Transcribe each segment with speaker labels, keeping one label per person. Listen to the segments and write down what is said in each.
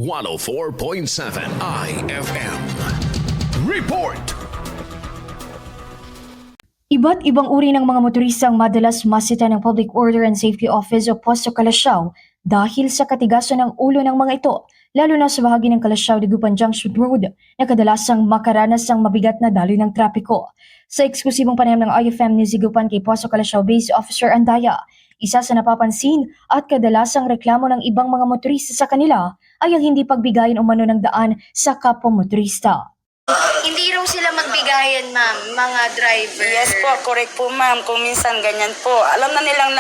Speaker 1: 104.7 IFM. Report!
Speaker 2: Iba't ibang uri ng mga motoristang madalas masita ng Public Order and Safety Office o Posto Calasiao dahil sa katigasan ng ulo ng mga ito, lalo na sa bahagi ng Calasiao-Dagupan Junction Road na kadalasang makaranas ng mabigat na daloy ng trapiko. Sa eksklusibong panayam ng IFM News Dagupan kay Posto Calasiao Base Officer Andaya, isa sa napapansin at kadalasang reklamo ng ibang mga motorista sa kanila ay ang hindi pagbigayan umano ng daan sa kapwa motorista.
Speaker 3: Hindi raw sila magbigayan, ma'am, mga driver.
Speaker 4: Yes po, correct po ma'am. Kung minsan ganyan po. Alam na nilang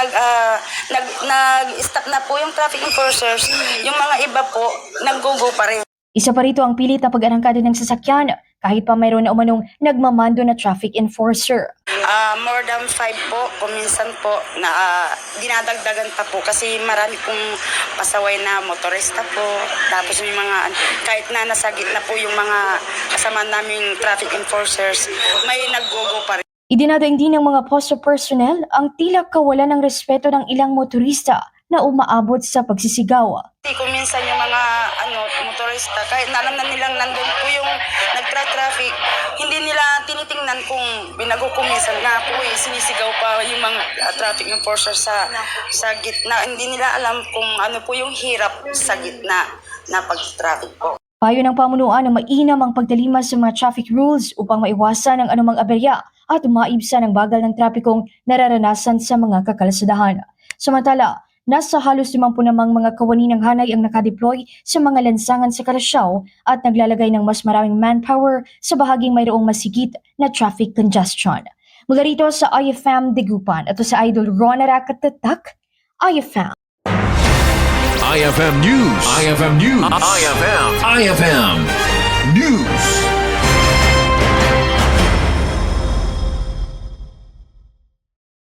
Speaker 4: nag-stop na po yung traffic enforcers. Yung mga iba po, nag-go-go pa rin.
Speaker 2: Isa pa rito ang pilit na pag-arangkada ng sasakyan kahit pa mayroon na umanong nagmamando na traffic enforcer.
Speaker 4: More than 5 po, kung minsan po, na dinadagdagan pa po kasi marami pong pasaway na motorista po. Tapos yung mga, kahit na nasa gitna po yung mga kasama naming traffic enforcers, may nag-go-go pa rin.
Speaker 2: Idinadaing din ng mga posto personnel ang tila kawalan ng respeto ng ilang motorista na umaabot sa pagsisigaw.
Speaker 4: Kung minsan yung mga motorista, kahit na alam na nilang nandun po yung nagtra-traffic, hindi nila tinitingnan kung binagukumisan na po sinisigaw pa yung mga traffic enforcer sa gitna. Hindi nila alam kung ano po yung hirap sa gitna na pag-traffic po.
Speaker 2: Payo ng pamunuan na mainam ang pagtalima sa mga traffic rules upang maiwasan ang anumang aberya at maibsan ang bagal ng trapikong nararanasan sa mga kakalsadahan. Samantala, nasa halos 50 namang mga kawani ng hanay ang nakadeploy sa mga lansangan sa Calasiao at naglalagay ng mas maraming manpower sa bahaging mayroong masigit na traffic congestion. Mula rito sa IFM Dagupan, ito sa Idol Ron Aracatatak, IFM.
Speaker 1: IFM News. IFM News. IFM News.